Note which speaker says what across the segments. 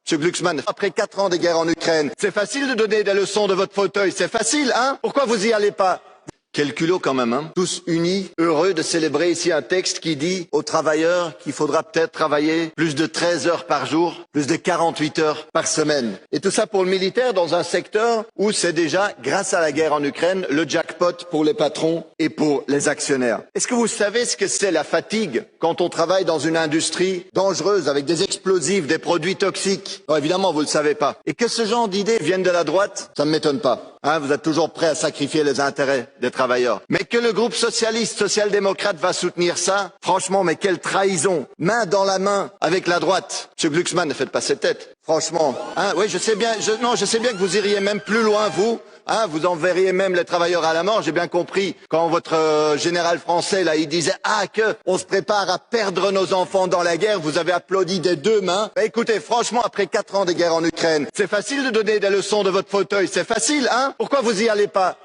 Speaker 1: Monsieur Glucksmann, après 4 ans de guerre en Ukraine, c'est facile de donner des leçons de votre fauteuil, c'est facile, hein? Pourquoi vous y allez pas? Quel culot quand même, hein? Tous unis, heureux de célébrer ici un texte qui dit aux travailleurs qu'il faudra peut-être travailler plus de 13 heures par jour, plus de 48 heures par semaine. Et tout ça pour le militaire dans un secteur où c'est déjà, grâce à la guerre en Ukraine, le jackpot pour les patrons et pour les actionnaires. Est-ce que vous savez ce que c'est la fatigue quand on travaille dans une industrie dangereuse avec des explosifs, des produits toxiques? Non, évidemment, vous le savez pas. Et que ce genre d'idées viennent de la droite, ça ne m'étonne pas. Hein, vous êtes toujours prêts à sacrifier les intérêts des travailleurs. Mais que le groupe socialiste, social-démocrate va soutenir ça, franchement, mais quelle trahison! Main dans la main avec la droite. Monsieur Glucksmann, ne faites pas cette tête. Franchement, hein, oui, je sais bien que vous iriez même plus loin, vous. Hein, vous enverriez même les travailleurs à la mort, j'ai bien compris, quand votre général français, là, il disait « que on se prépare à perdre nos enfants dans la guerre », vous avez applaudi des deux mains. Bah, écoutez, franchement, après 4 ans de guerre en Ukraine, c'est facile de donner des leçons de votre fauteuil, c'est facile, hein? Pourquoi vous y allez pas?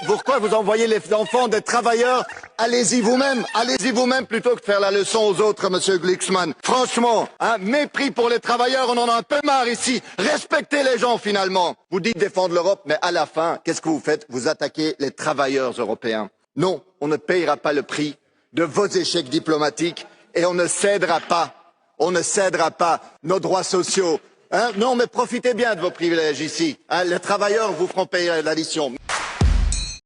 Speaker 1: Pourquoi vous envoyez les enfants des travailleurs? Allez-y vous-même plutôt que de faire la leçon aux autres, monsieur Glucksmann. Franchement, un mépris pour les travailleurs, on en a un peu marre ici. Respectez les gens finalement. Vous dites défendre l'Europe, mais à la fin, qu'est-ce que vous faites? Vous attaquez les travailleurs européens. Non, on ne payera pas le prix de vos échecs diplomatiques et on ne cédera pas nos droits sociaux. Hein? Non, mais profitez bien de vos privilèges ici. Hein? Les travailleurs vous feront payer l'addition.